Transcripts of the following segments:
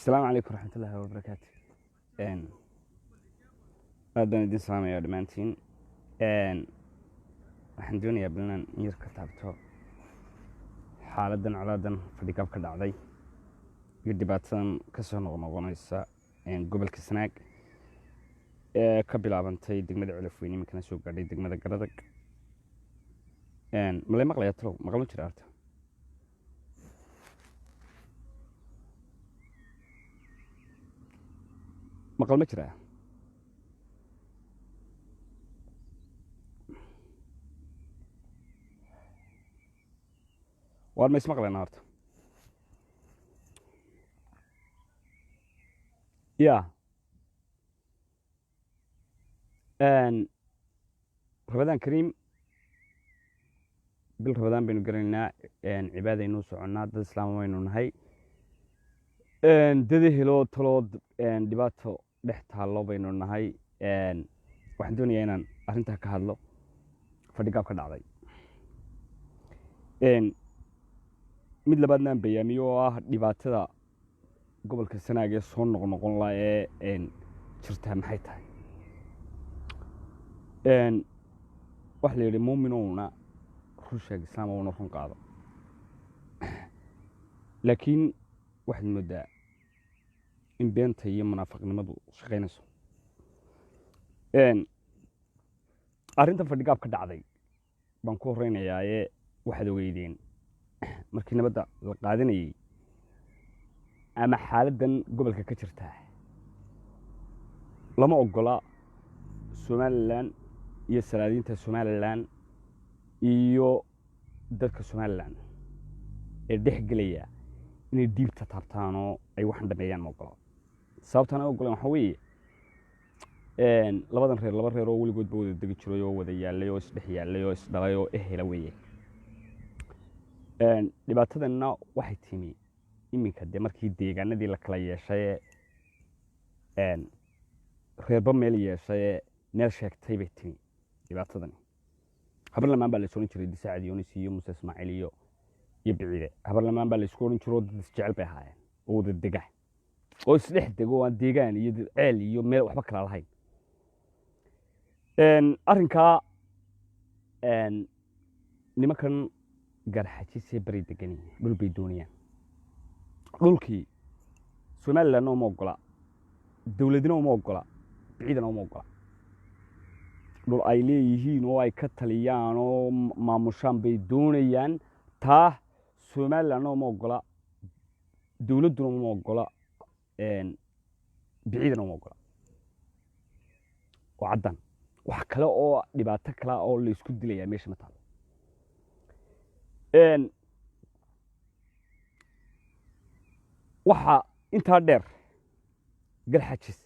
السلام عليكم ورحمة الله وبركاته. أهلا دين سلام يا دمانتين. waxaan doonayaa bilan yar ka taabto xaaladan coladan fadhigaab ka dhacday iyo dhibaatadan ka soo noqonaysa gobolka Sanaag ee ka bilaabantay degmada Culafweyne markana soo gaadhay degmada Garadag. malay maqlayaa talo maqlo jira arta maqal ma jira war ma ismaqlayna horta ya Ramadan Kareem bil Ramadan baynu garanaynaa cibaadaynu soconaa dad islaam waynu nahay dad helo talood dhibaato dhex taalo baynu nahay waxaan doonayaa inaan arrinta ka hadlo fadhigaab ka dhacday mid labaadna aan bayaamiyo oo ah dhibaatada gobolka Sanaag ee soo noqon la ee jirta maxay tahay wax la yiri muuminoona rusheeg islaam oo noqon qaado laakiin waxaad moodaa in beenta iyo munaafiqnimadu shaqeynayso arrinta fadhigaab ka dhacday baan ku horeynayaa ee waxaad ogeydeen markii nabadda la qaadanayay ama xaaladan gobolka ka jirta lama ogola Somaliland iyo salaadiinta Somaliland iyo dadka Somaliland ee dhexgelaya inay diibta taabtaan oo ay waxan dhameeyaan ma ogola sababtana ogolaan waxa weeye labadan reer laba reer oo waligood wada degi jiray oo wada yaalay oo isdhex yaalay oo isdhalay oo ehela weeye dhibaatadana waxay timi iminka de markii deegaanadii la kala yeeshay reerba meel yeeshay meel sheegtay bay timi dhibaatadani habarlamaan baa la soo jiray Disaacad Yoonis iyo Muuse Ismaaciil iyo biciide habarlamaan baa la isku oran jiray dad jecel bay ahaayeen oo wada dega oo isdhex dego aan deegaan iyo ceel iyo meel waxba kala lahayn arrinka nimankan garxajisay bari degan dhul bay doonayaan dhulkii Somaliland ma ogola dawladina ma ogola ciidana ma ogola dhul ay leeyihiin oo ay ka taliyaan oo maamushaan bay doonayaan taa Somaliland ma ogola dawladuna ma ogola ciidana ma ogola وعدان wax kale oo dhibaato kale oo la isku dilaya meesha ma taalo waxa inta dheer galxajis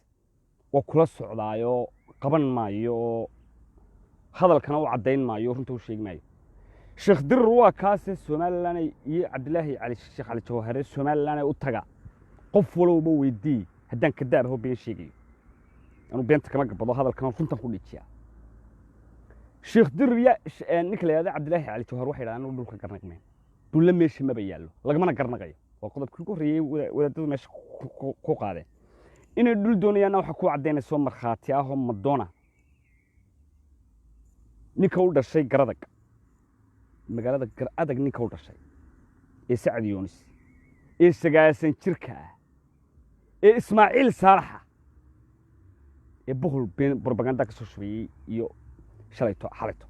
waa kula socdaayo qaban maayo hadalkana uu cadeyn maayo runta uu sheegmaayo Sheekh Dir waa kaas Somaliland iyo Cabdilaahi Ali Sheekh Ali Jawhare Somaliland u taga qof walba weydii haddaan ka daarho been sheegayo anu beenta kama gabado hadalkan runta ku dhijiya Sheekh Dir ya ninka la yiraahdo Cabdilaahi Ali Jawhare waxa yiraahdaan dhulka garnaqmeen dulle meesha ma bayaalo lagama garnaqayo waa qodobkii ku horeeyay wadaadada meesha ku qaadeen inay dhul doonayaan waxa ku cadeynayso marxaati ah oo Madonna ninka u dhashay Garadag magaalada Garadag ninka u dhashay ee Saacad Yoonis ee sagaasan jirka ee Ismaaciil Saalaxa ee boqol propaganda ka soo shubay iyo shalayto xalayto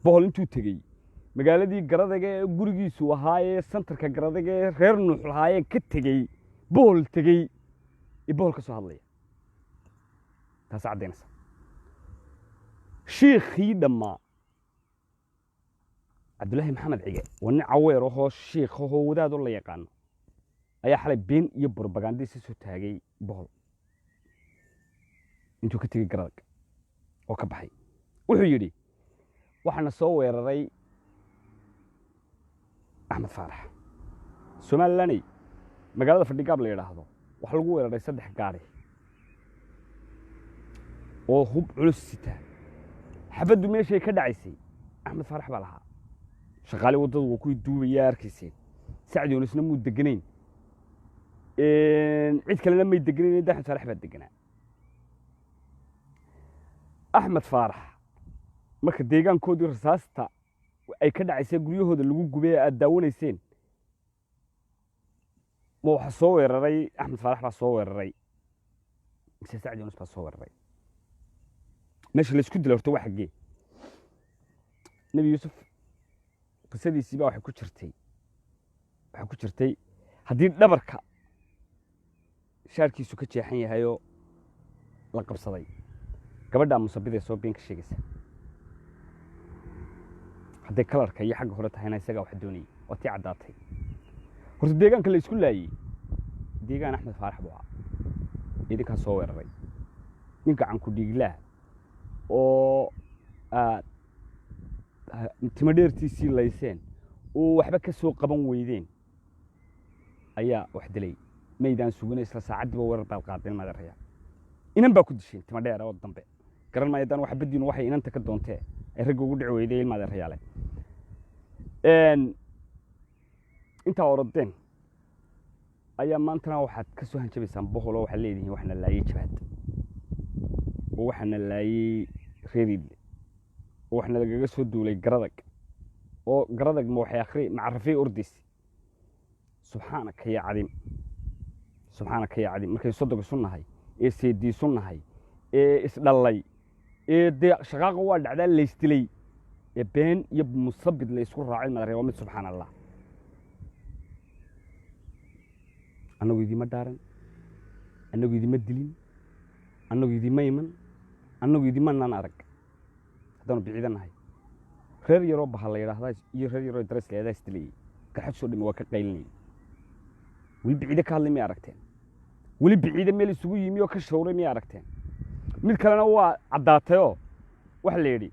boqol intuu tagay magaaladii Garadag ee gurigiisu ahaa ee centerka Garadag ee reer Nuux lahaayeen ka tagay boqol tagay ee boqol ka soo hadlaya taas cadeynaysa sheekhii dhama Cabdilaahi Maxamed Cige wana caweer oo sheekh oo wadaad oo la yaqaan ayaa xalay been iyo propaganda soo taagay boqol intuu ka tagay Garadag oo ka baxay wuxuu yiri waxana soo weeraray Ahmed Faarax Somaliland magaalada fadhigaab la yiraahdo wax lagu weeraray 3 gaari oo hub culus sita xabadu meeshay ka dhacaysay Ahmed Faarax baa lahaa shaqaale wadada ku duubaya arkiisay Saacad Yoonisna muu deganayn cid kalena may degenayn axmed faarax baa deganaa axmed faarax marka deegaankoodii rasaasta ay ka dhacaysay guryahooda lagu gubay aad daawanayseen ma waxa soo weeraray axmed faarax baa soo weeraray mise sacdi yunus baa soo weeraray meesha la isku dilay horta waa xaggee nebi yuusuf qisadiisii baa waxay ku jirtay haddii dhabarka shaarkiisu ka jeexan yahayoo la qabsaday gabadhaa musabidee soo been ka sheegaysa hadday kalarka iyo xagga hore tahayna isagaa wax doonayay waa tii caddaatay horta deegaanka la isku laayey deegaan axmed faarax buu ahaa idinkaa soo weeraray nin gacanku dhiiglaah oo aad timo dheertiisii layseen oo waxba ka soo qaban weydeen ayaa wax dilay maydaan sugina isla saacaddiiba weerar baad qaadeen madaraya inan baa ku disheen timo dheer oo dambe garan maayo daan wax badiinu waxay inanta ka doontee ay ragga ugu dhici weyday ilmaadarayaale intaa orodeen ayaa maantana waxaad ka soo hanjabaysaan bohol oo waxaad leedihiin waxna laayey jabaad oo waxana laayey reeriidle oo waxna lagaga soo duulay garadag oo garadag ma waxay akhri macarafay ordaysi subxaanaka yaa cadiim markay soddog isu nahay ee seedii isu nahay ee isdhallay ee dee shaqaaqa waa dhacdaa laysdilay ee been iyo musabid la isku raacay madaraya waa mid subxaan allah annagu idima dhaaran annagu idima dilin annagu idima iman annagu idima naan arag haddaanu biciida nahay reer yaroo baha la yidhaahdaa iyo reer yaroo darees la yidhahdaa isdilayey garxad soo dhimi waa ka qaylinayay weli biciide ka hadlay miyay aragteen weli biciide meel isugu yimi oo ka shawray miyay aragteen mid kalena waa caddaatayoo waxa la yidhi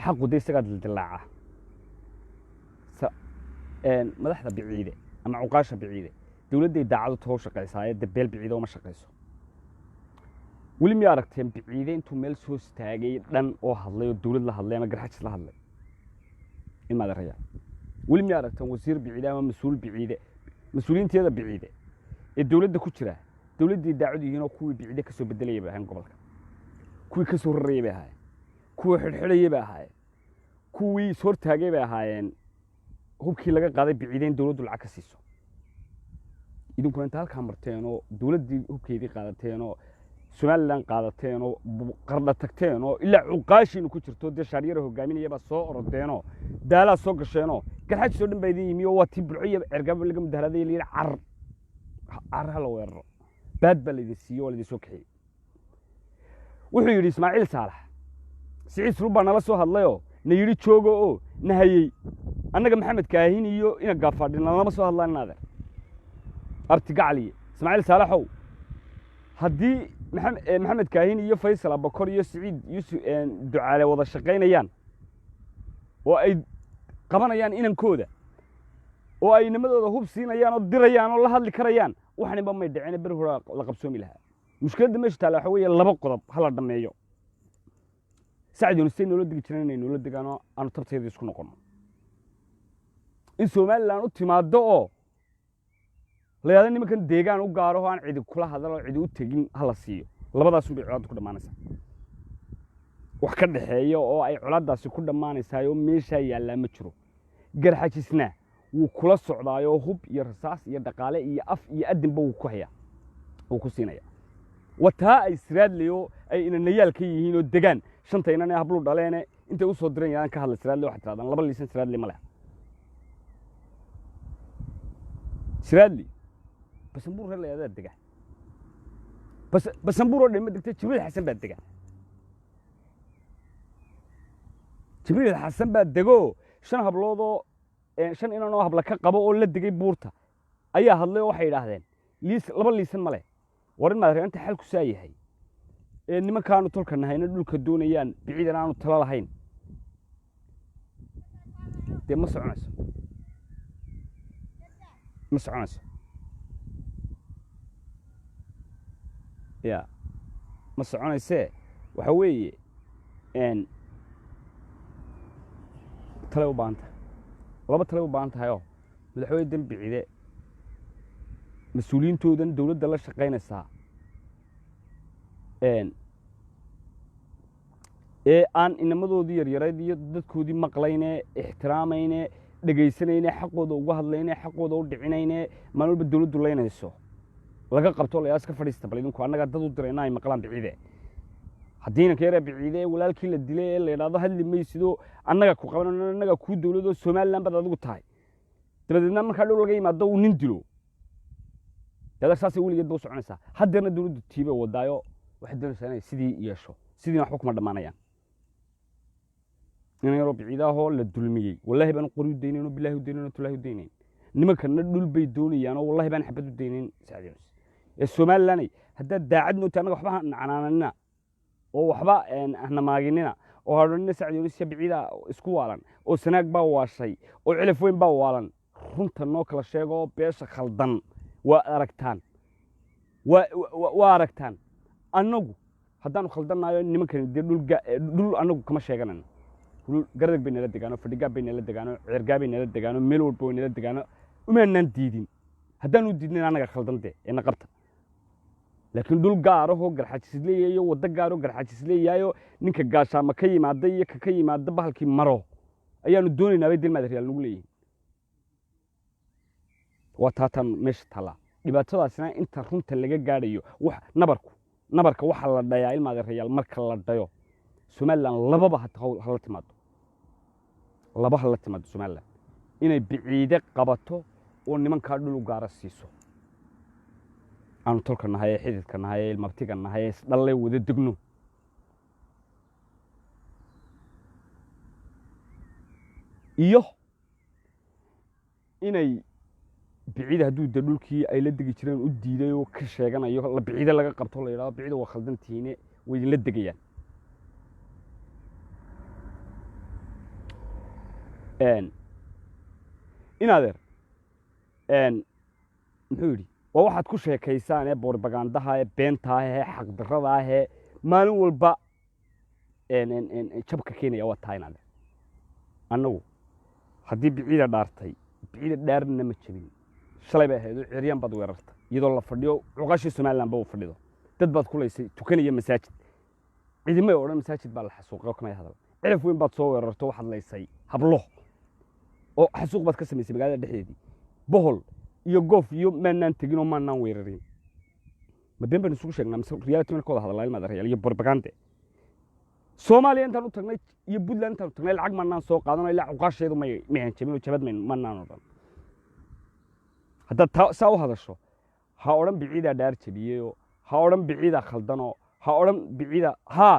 xaqu dee isagaa dildillaaca madaxda biciide ama cuqaasha biciide dawladday daacadu too shaqaysaaye dee beel biciide uma shaqayso weli miyay aragteen biciide intuu meel soo istaagay dhan oo hadlay oo dawlad la hadlay ama garxajis la hadlay ilmaad araya weli miyay aragteen wasiir biciide ama mas-uul biciide mas-uuliyiinteeda biciide ee dawladda ku jira dawladdii daacadu yihiinoo kuwii biciide ka soo bedelayay bay ahayn gobolka kuwii ka soo rarayay bay ahaayeen kuwii xidhxidhayay bay ahaayeen kuwii is hortaagay bay ahaayeen hubkii laga qaaday biciide in dawladdu lacag ka siiso idinkuna inta halkaa marteenoo dawladdii hubkeedii qaadateeno somalilan qaadateeno qardha tagteenoo ilaa cuqaashiinu ku jirto dee shaaryara hogaaminayabaa soo orodeenoo daalaa soo gasheenoo garxajis oo dhan baa idin yimi oo waa tii bulco iyo cergaabo laga mudaharaaday la yidhi car ha la weeraro baad baa laydin siiyey waa laydin soo kaxiyey wuxuu yidhi ismaaciil saalax siciid sulub baa nala soo hadlayoo na yidhi joogo oo na hayey annaga maxamed kaahin iyo ina gaafaadhi nalama soo hadlaan inaadeer abti gacaliye ismaaciil saalaxow haddii maxamed kaahin iyo faysal abakor iyo siciid yuusuf ducaale wada shaqaynayaan oo ay qabanayaan inankooda oo ay nimadooda hub siinayaan oo dirayaan oo la hadli karayaan waxniba may dhicine beri hore la qabsoomi lahaa mushkiladda meesha taalla waxa weeye laba qodob hala dhammeeyo sacdi yunus say noola degi jireen inay noola degaanoo aanu tabteeda isku noqonno in somalilan u timaaddo oo la yidhahdo nimankan deegaan u gaaro oo aan cidi kula hadal oo cidi u tegin hala siiyo labadaasun bay colaadda ku dhammaanaysaa wax ka dhaxeeya oo ay colaaddaasi ku dhammaanaysaa oo meeshaa yaallaa ma jiro garxajisna wuu kula socdaayoo hub iyo rasaas iyo dhaqaale iyo af iyo adinba wuu ku hayaa wuu ku siinaya wataa ay siraadleyo ay inanayaal ka yihiin oo degaan shanta inane hablu dhaleene intay u soo diran yadaan ka hadla siraadle waxay tirahdaan laba liisan siraadle ma leh siraadle basanbuur reer la yidhahdaa dega basanbuur oo dhan ma degta jibriil xasan baa dega jibriil xasan baa degoo shan habloodoo shan inanoo habla ka qabo oo la degay buurta ayaa hadlay oo waxay yidhaahdeen laba liisan ma leh war in maad inta xalku saa yahay ee nimankaanu tolka nahayna dhulka doonayaan biciidan aanu talo lahayn dee ma soconayso ya ma soconaysee waxa weeye talay u baahan tahay laba talay u baahan tahayoo madaxweyne dan biciide mas-uuliyiintoodan dowladda la shaqaynaysaa ee aan inamadoodii yaryareed iyo dadkoodii maqlayne ixtiraamayne dhegaysanayne xaqooda uga hadlayne xaqooda u dhicinayne maalin walba dowladdu leynayso laga qabto layaas ka fadhiista bal idinku annagaa dad u dirayna ay maqlaan biciide haddiina ka yaree biciide walaalkii la dilay ee la yidhaahdo hadli maysidoo annaga ku qaban annaga kuu dowladoo somaliland baad adigu tahay dabadeedna markaa dhow laga yimaado uu nin dilo dada saasay weligeed ba u soconaysaa haddeerna dowladdu tiiba wadaayo waxay doonaysaa inay sidii yeesho sidiina waxba kuma dhammaanayaan nin yaroo biciidaahoo la dulmiyey wallaahi baan qori u daynayn oo bilaahi u daynayn oo tulaahi u daynayn nimankana dhul bay doonayaan oo wallaahi baan xabad u daynayn sacdi yunus ee somalilanay haddaad daacad noogta annaga waxba canaananina oo waxba hanamaaginina oo hadhanina sacdi yunus iyo biciida isku waalan oo sanaag baa waashay oo cilaf weyn baa waalan runta noo kala sheego beesha khaldan waa aragtaan waa aragtaan annagu haddaanu khaldannayo nimankani dee dhul annagu kama sheeganayno garadag bay nala degaano fadhigaab bay nala degaano ceergaa bay nala degaano meel walba way nala degaano umaanaan diidin haddaanu diidnayn annaga khaldan dee ee na qabta laakiin dhul gaarahoo garxajis leeyahayo waddo gaaroo garxajis leeyahayo ninka gaashaama ka yimaada iyo ka yimaada bahalkii maro ayaanu doonaynaa bay dilmaada reyaal nagu leeyihin waa taataan meesha taallaa dhibaatadaasina inta runta laga gaadhayo nabarka waxaa la dhayaa ilmaada reyaal marka la dhayo somaliland lababa hala timaado somaliland inay biciide qabato oo nimankaa dhul u gaara siiso aanu tolka nahay ee xididka nahay ee ilmabtiga nahay ee isdhalle wada degno iyo inay biciide hadduu de dhulkii ay la degi jireen u diiday oo ka sheeganayo la biciide laga qabto la yidhahdo biciide waa khaldantihiine way idinla degayaan in adeer muxuu yidhi waa waxaad ku sheekaysaan ee borbagandaha ee beentaah ee xaqdarrada ah ee maalin walba jabka keenaya waa tahay in adeer annagu haddii biciida dhaartay biciida dhaarna ma jabin shalay bay ahayd oo ciryaan baad weerartay iyadoo la fadhiyo cuqashii somaliland ba u fadhido dad baad kulaysay tukanaya masaajid cidimay odhan masaajid baa la xasuuqay kamay hadal cilaf weyn baad soo weerarto waxaad laysay hablo oo xasuuq baad ka samaysay magaalada dhexdeedii bohol iyo goof iyo maanaan tegin oo maanaan weerarin ma been baynu isugu sheegnaa mise reality mana ka wada hadalaa ilmaada reyaal iyo propaganda soomaaliya intaan u tagnay iyo puntland intaan u tagnay lacag maanaan soo qaadano ilaa cuqaasheedu may hanjabin oo jabad maanaan odhan haddaad saa u hadasho ha odhan biciidaa dhaar jabiyeyoo ha odhan biciidaa khaldanoo ha odhan biciida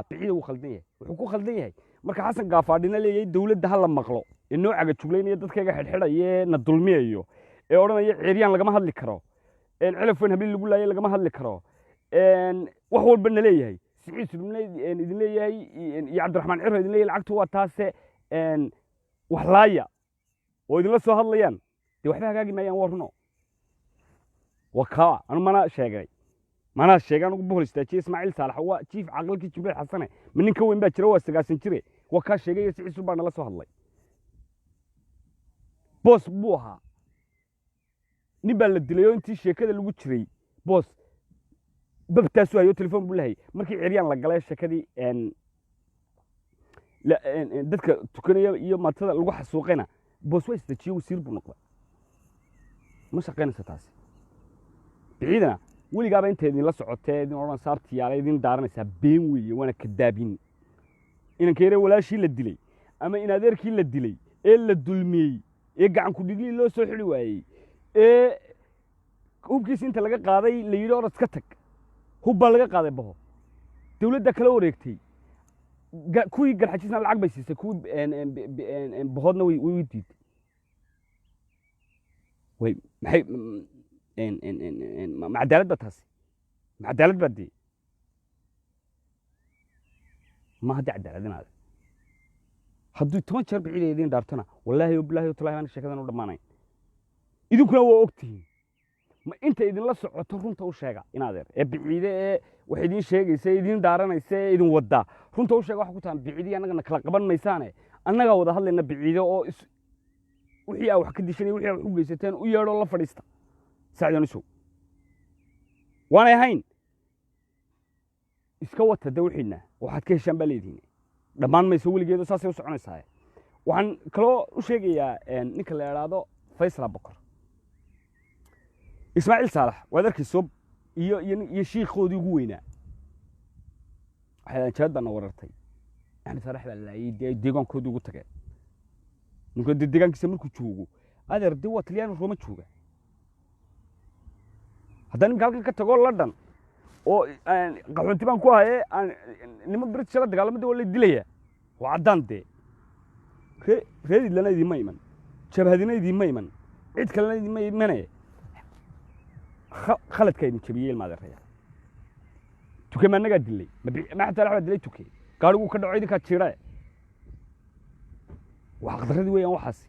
biciida wuu khaldan yahay wuxuu ku khaldan yahay marka xasan gaafaadhina leeyahay dowladda ha la maqlo ee noocaga juglaynaya dadkayga xidhxidhaya ee na dulmiyayo ee odhanaya ceeryaan lagama hadli karo cilaf weyn habil lagu laayay lagama hadli karo wax walba na leeyahay siciid sulmne idin leeyahay iyo cabdiraxmaan ciro idin leeyahay lacagtu waa taase wax laaya oo idinla soo hadlayaan dee waxba hagaagi maayaan waa runo waa kaa anu manaa sheegay anugu bohol istaajiye ismaaciil saalax waa jiif caqalkii jibriil xasane ma nin ka weyn baa jira waa 90 jire waa kaa sheegay siciid sul baa nala soo hadlay boos buu ahaa nin baa la dilay oo intii sheekada lagu jiray boos babtaasu hayo telefoon buu lahay markii ciryaan la galay sheekadii dadka tukanaya iyo maatada lagu xasuuqayna boos waa istajiye wasiir buu noqday ma shaqaynaysa taasi biciidana weligaaba inta idinla socotee idin odhan saartiyaala idin daaranaysaa been weeye waana kadaabin inanka yare walaashii la dilay ama in adeerkii la dilay ee la dulmiyey ee gacan ku dhiglii loo soo xidhi waayey ee hubkiisa inta laga qaaday la yidhi orad ka tag hub baa laga qaaday baho dowladda kala wareegtay kuwii garxajisna lacag bay siisay kuwii bahoodna way diiday way maxay ma cadaalad baa taasi ma cadaalad baa dee ma hadda cadaaladinaada hadduu 10 jeer biciida idin dhaartana wallaahi oo bilaahi oo talaahi aan sheekadan u dhamaanayn idinkuna waa ogtihiin ma inta idinla socoto runta u sheega in adeer ee biciide ee wax idin sheegaysa idin dhaaranaysa ee idin wada runta u sheega wax ku taan biciidi annagana kala qaban maysaane annaga wada hadlayna biciide oo wixii wax ka dishanay wixii wax u geysateen u yeedho la fadhiista saacidan isu waanay ahayn iska wata de wixiina waxaad ka heshaan baa leedihiin dhammaan mayso weligeedu saasay u soconaysaa waxaan kaloo u sheegayaa ninka la idhaahdo faysal bokor ismaaciil saalax waad arkayso iyo shiikhoodii ugu weynaa waxay jabad baana warartay yani saalax baa laayay deegaankoodii ugu tageen ninka deegaankiisa markuu joogo adeer dee waa talyaani rooma jooga haddaan ninka halkan ka tago London oo qaxoonti baan ku haye niman British la dagaalamada waa la dilaya waa caddaan dee reedi lana idin ma iman jabhadina idin ma iman cid kalena idin ma imanaya khaladka idin jabiyey ilmaadeeraya tuke ma naga dilay ma xataa la dilay tuke gaarigu ka dhaco idinka jiray wax qadaradii weeyaan waxaas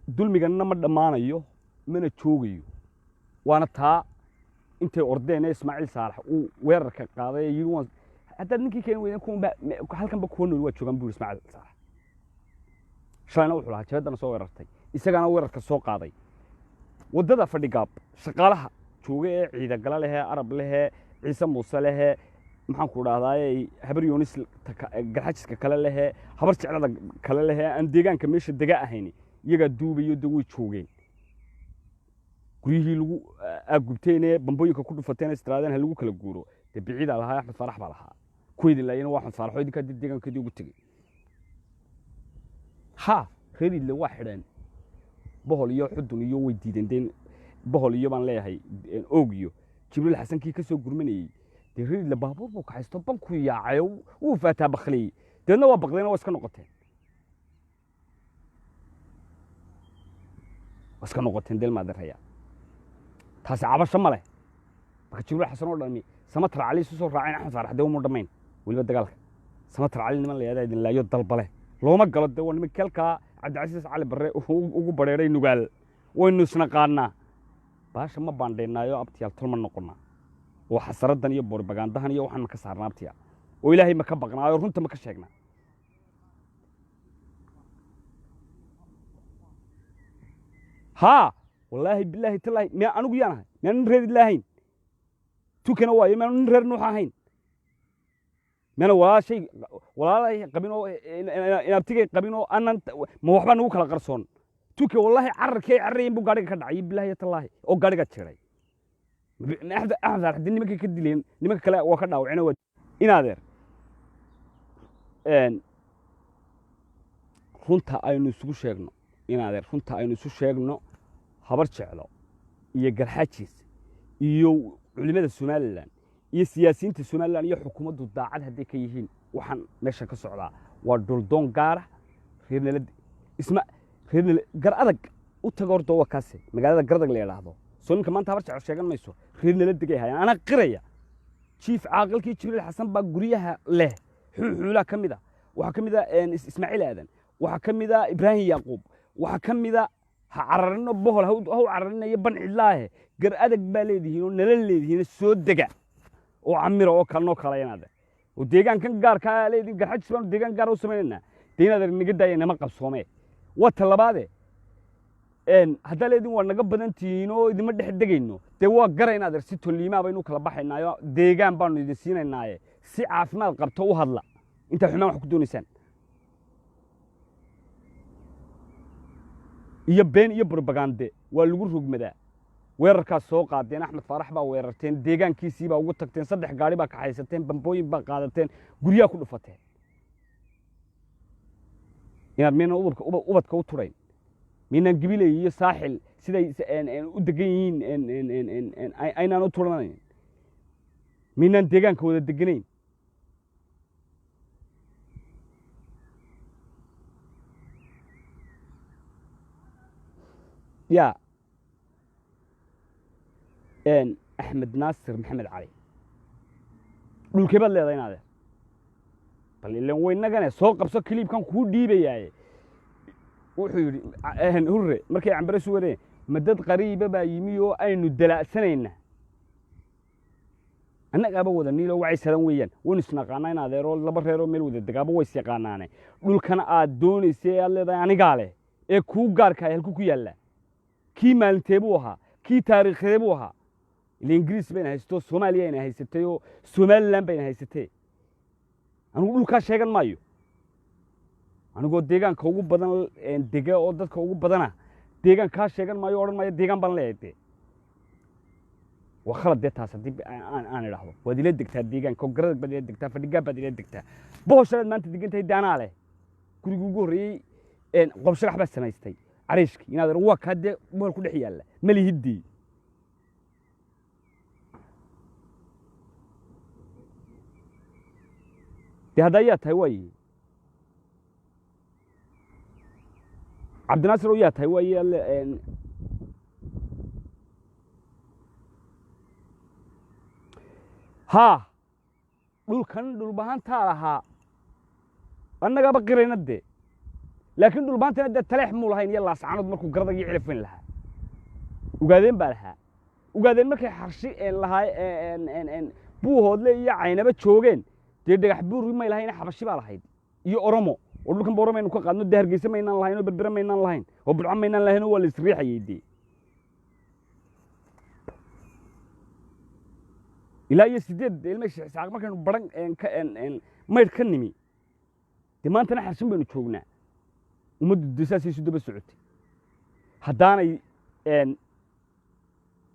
dulmigana ma dhamaanayo mana joogayo waana taa intay ordeen Ismaaciil Saalax uu weerarka qaaday yiri hadda ninkii keen weeyaan ku halkan ba ku nool waa joogan buu Ismaaciil Saalax shaana wuxuu lahaa jabadana soo weerartay isagana weerarka soo qaaday wadada fadhigaab shaqaalaha jooga ee ciida gala leh arab leh ciise muuse leh maxaan ku dhaahday habar yoonis garxajiska kale leh habar jeclada kale leh aan deegaanka meesha daga ahayn iyaga duubayo daway joogeen guriyihii lagu agubteene bambooyinka ku dhufateen istiraadeen ha lagu kala guuro de biciida lahaa Axmed Farax baa lahaa kuwii laayeen waa Axmed Farax oo idinka deegaankeedii ugu tagay ha reedi la waa xidhan bohol iyo xudun iyo way diideen bohol iyo baan leeyahay oogiyo Jibriil Xasan kii ka soo gurmanayay de reedi la baabuur buu ka haysto banku yaacay uu faataa bakhli deedna waa baqdeen oo iska noqoteen del maadaraya taasi cabasho ma leh marka Jibriil Xasan oo dhammi Samatar Cali soo raaceen Axmed Farax de uma dhamayn waliba dagaalka Samatar Cali niman leeyahay idin laayo dalbale looma galo de niman kalka Cabdicasiis Cali Barre ugu bareeray nugaal waynu isna qaadnaa baasha ma baandheynaayo abtiyaal tulma noqona oo xasaradan iyo borbagandahan iyo waxaan ka saarnaa abtiya oo Ilaahay ma ka baqnaayo runta ma ka sheegnaa ها والله بالله تلاهي ما أنا ويانا ما نريد اللهين توكنا واي ما نريد نوحين ما أنا ولا شيء ولا قبينو إن بتيجي قبينو أنا ما هو حبنا وكلا قرصون توكي والله عرين بو قاري كدعي بالله تلاهي أو قاري كتشري أحد دني ما كدلين نما كلا وكنا وعنا ود إن هذا إن runta aynu isugu sheegno inaadeer runta aynu isu sheegno habar jeclo iyo garxajiis iyo culimada Soomaaliland iyo siyaasiyiinta Soomaaliland iyo xukuumaddu daacad haday ka yihiin waxaan meesha ka socdaa waa duldoon gaar reernala gar adag u tagoordo wakaasi magaalada gardag la yiraahdo soo ninka maanta habar jeclo sheegan mayso reernala digay hayaan ana qiraya chief caaqilkii Jibriil Xasan baa guriyaha leh xuula kamida waxa kamida Ismaaciil Aadan waxa kamida Ibraahim Yaaqub waxa kamida ha cararno bohol ha cararnayo ban cidlaahe gar adag baa leedihiin oo nala leedihiin soo dega oo camiro oo kalno kaleeynaada oo deegaankan gaarka ah leedihiin garxajis baan deegaan gaar u sameeynaa deegaanada naga daayay nama qabsoomee wata labaade hadda leedihiin waa naga badantiin oo idima dhex degayno de waa garaynaad si toliima baynu kala baxaynaayo deegaan baanu idin siinaynaaye si caafimaad qabto u hadla inta xumaan wax ku doonaysaan iyo been iyo propaganda waa lagu rugmadaa weerarkaas soo qaadeen Axmed Farax baa weerarteen deegaankiisii baa ugu tagteen saddex gaari baa ka haysateen bambooyin baa qaadateen guriyaha ku dhufateen inaad meena ubadka u turayn meena gibilay iyo saaxil siday u degan yihiin aynaan u turanayn meena deegaanka wada deganayn يا أحمد ناصر محمد علي dhulkeba leedaynaade bal ilaan weynagan soo qabso clipkan ku dhiibayay wuxuu yiri hurre markay cambar soo wareen madad qariiba baa yimi oo aynu dalacsanayna annaga aba wada niilo waxay sadan weeyaan wan isnaqaanaa in adeero laba reero meel wada dagaabo way yaqaanaane dhulkana aad doonaysay aad leedahay aniga leh ku gaarka halku ku yaala kii maalinteebu ahaa kii taariikheebu ahaa الإنجليز بين هيستو سوماليا هنا هيستيو سوماليلاند بين هيستي أنا أقول لك شيء كان مايو أنا أقول ديجان كوجو بدن ديجا أو دت كوجو بدنا ديجان كاش شيء كان مايو أورن مايو ديجان بان ليتي وخلط ده تاسع دي أنا راحوا ودي ليه دكتور ديجان كوجرد بدي دكتور فديجا بدي دكتور بوشرد ما أنت ديجان تيجي أنا عليه كل جوري إن قبش راح بس ما يستي عريشك ينادر وقت هذا مول كل حيال ملي هدي دي هدايات هواي عبد الناصر ويات هواي ها دول كان دول بهان تالها أنا قبل قرينا ده لكن دول بهان تنا ده تلاح مولهين يلا سعانود مركو قرضة يعرفين لها وقاعدين بالها وقاعدين مركي حرشي لها إن بوه هذا يعينه بتشوجين تيجي حبور ما لهين حبشي بالهين يأرمو ودول كان بورم إنه كقانون الدهر جسم ما ينال لهين وبربرم ما ينال لهين وبرعم ما ينال لهين هو اللي سريح يدي إلا يسدد المش ساق ما كانوا برن إن ما يتكلمي تمان تنا حرشين بينو تشوجنا ومد دساس يسود بسعودي هدانا إن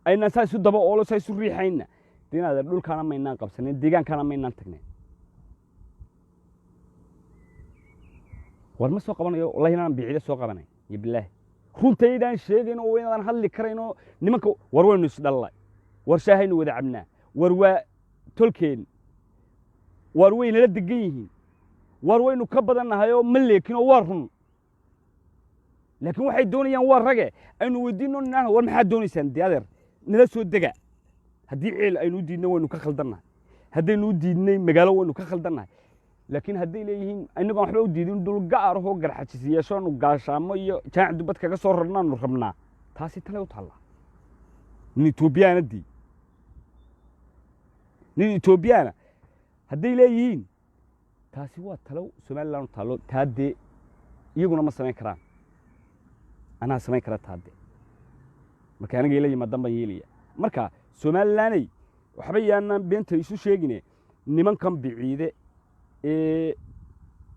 أي ناس يسود دبا أولو سيسود ريحينا دينا دول كان ما ينال قبسنا ديجان كان ما ينال تكنين warma soo qabanayo wallahi inaan biicido soo qabanay billaah runtaydaan sheegayno oo inaan hadli karayno nimanka war waynu isdhalay war shaahaynu wada cabnaa war waa tolkeen war wayna la degan yihiin war waynu ka badanahay oo ma leekin oo war run laakiin waxay doonayaan war rage aynu weydiino inaan war maxaa doonaysaan diyaar nala soo dega haddii ceel aynu diidno waynu ka khaldanahay haddaynu diidnay magaalo waynu ka khaldanahay لكن هذي ليهين أنو كان حلو ديدين دول قارو هو قرحة سياسون وقاشامو يو جان دبت كذا صورنا نرخمنا تاسي تلو طلع نيتوبيانا دي نيتوبيانا هذي ليهين تاسي هو تلو سمال لانو تلو تادي يقولنا ما سمين كران أنا سمين كران تادي مكان جيلي مدام بيجيلي مركا سمال لاني وحبيانا بنت يسوع شيء نمان كم بعيدة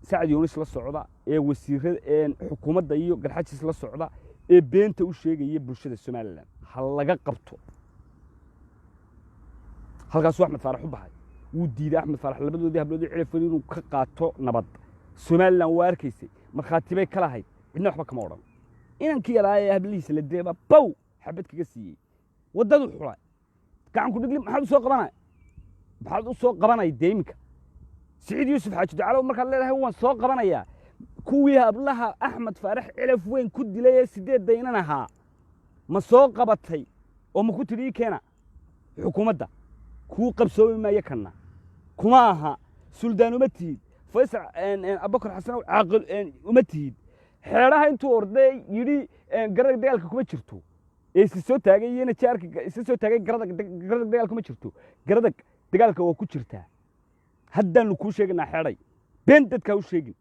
سعد يونس لا socda ee wasiirada ee xukuumadda iyo galxajis la socda ee beenta u sheegay bulshada Soomaaliland hal laga qabto halkaas Axmed Faarax u baxay uu diiday Axmed Faarax labadoodii habloodii cilafay inuu ka qaato nabad Soomaaliland waa arkaysay markhaatibay kala hayd cidna waxba kama oran inankii yaraayay hablihiisa la deeba bow xabad kaga siiyay wadadu xulay gacan ku dhigli maxaad u soo qabanay deeminka سعيد يوسف حاج دعالو مركا ليلها هو سو قبانيا كوي هبلها احمد فارح علف وين كدي ليه سيديد دينانها ما سو قبتay oo ma ku tiri keena xukuumadda ku qabsooy ma yakana kuma aha suldaan uma tiid faysal abakar xasan caaqil uma tiid xeeraha intuu orday yiri garag dagaalka kuma jirto ee si soo taagayna jaarka si soo taagay garag dagaalka kuma jirto garag dagaalka waa ku jirtaa haddaan ku sheegnaa xeeray been dadka u sheegin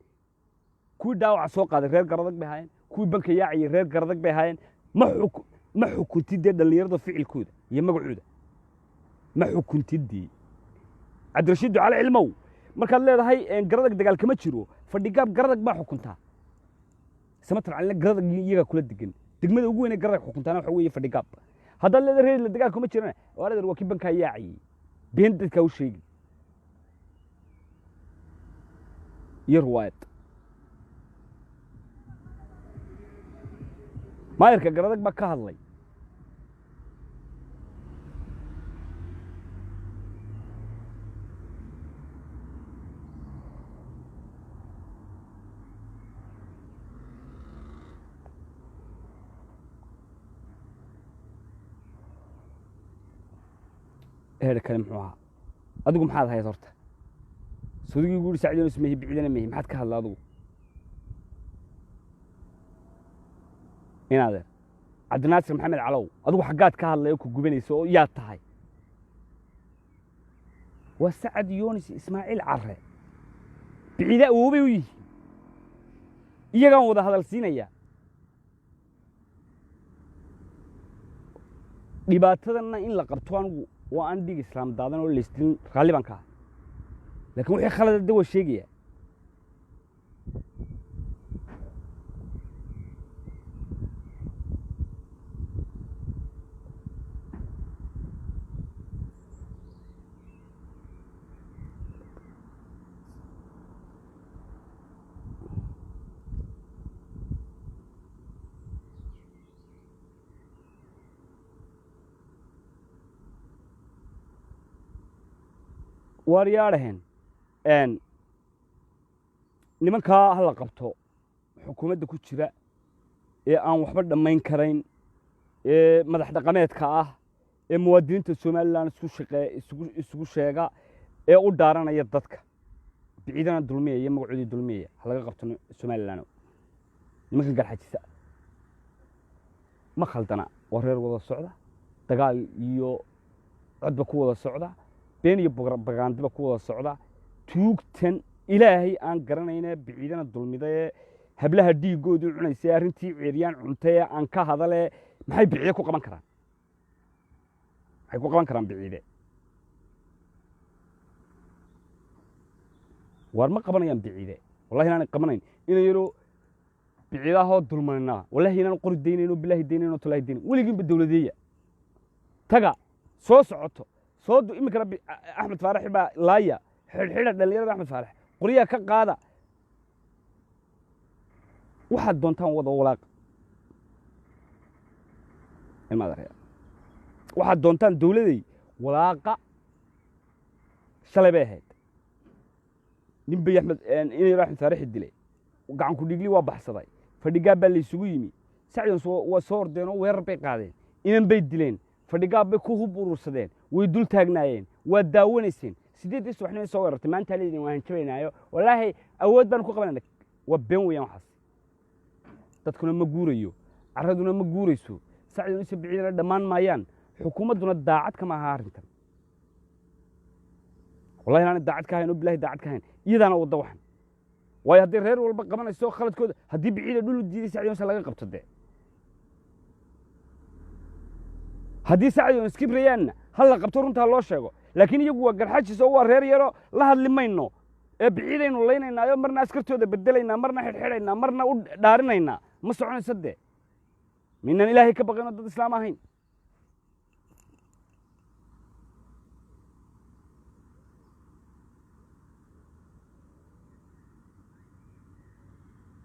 ku dhaawac soo qaaday reer garadag bay hayeen ku banka yaacay reer garadag bay hayeen ma xukuntidii dhalinyarada ficilkooda iyo magacooda ma xukuntidii Cabdirashiid Ducaale Cilmow markaad leedahay garadag dagaal kama jiro fadhigaab garadag baa xukuntaa samatar aan la garadag iyaga kula digan degmada ugu weyn ee garadag xukuntaana waxa weeye fadhigaab hadda leedahay reer dagaal kama jirana walaal waa ki banka yaacay been dadka u sheegin يرواد ما يركب قردك بكاه الله هذا كلام حوها أدقم حال هاي صورته سودي يقول سعد يونس مهي بعيدنا مهي ما حد كهلا أدو هنا هذا عبد الناصر محمد علو أدو حقات كهلا يوكو جبني سو يا تهاي وسعد يونس إسماعيل عرة بعيدة وبيوي يجا وده هذا السنة يا dhibaatadana in la qabto anigu waa aan dhig islaam daadan oo leystin raalli baan ka laakiin wixii khalad ah waa sheegaya waaryaadhahen nimankaa ha la qabto xukuumadda ku jira ee aan waxba dhammayn karayn ee madax dhaqameedka ah ee muwaadiniinta somalilan isugu sheega ee u dhaaranaya dadka biciidana dulmiyaya iyo magacoodii dulmiyaya ha laga qabto somalilan nimankan garxajisa ma khaldana waa reer wada socda dagaal iyo codba ku wada socda been iyo bagaandiba ku wada socda tuugtan ilaahay aan garanayna biciidana dulmida ee hablaha dhiigoodii cunaysa arrintii ceeriyaan cuntay aan ka hadale maxay biciide ku qaban karaan maxay ku qaban karaan biciide war ma qabanayaan biciide wallahi inaan qabanayn inay yaro biciidahoo dulmanaa wallahi inaan qori daynayno bilaahi daynayno tolaahi daynayno weligiinba dowladeeya taga soo socoto soo imikana axmed faarax baa laaya xidhxidha dhallinyarada axmed faarax qoryaha ka qaada waxaad doontaan wada walaaqa waxaad doontaan dowladay walaaqa shalay bay ahayd nin bay inay axmed faaraxi dilay gacan ku dhigli waa baxsaday fadhigaab baa laysugu yimi sacdan waa soo ordeen oo weerar bay qaadeen inan bay dileen fadhigaab bay ku hub urursadeen way dul taagnaayeen waa daawanayseen sideedii subaxnimo soo weerartay maanta leedin waan jabaynaayo wallaahi awood baan ku qabanayna waa been weeyaan waxaas dadkuna ma guurayo carraduna ma guurayso sacdan isa biciidana dhammaan maayaan xukuumadduna daacad kama aha arrintan wallahi inaanay daacad ka ahayn oo bilaahi daacad ka ahayn iyadaana wadda waxan waayo haddii reer walba qabanayso khaladkooda haddii biciida dhul u diiday sacdan laga qabto dee haddii sacdan iskibrayaanna ha la qabto runtaa loo sheego laakiin iyagu waa garxajis oo waa reer yaro la hadli mayno ee biciidaynu laynaynaayo marna askartooda bedelaynaa marna xidhxidhaynaa marna u dhaarinaynaa ma soconaysa dee minaan ilaahay ka baqaynoo dad islaam ahayn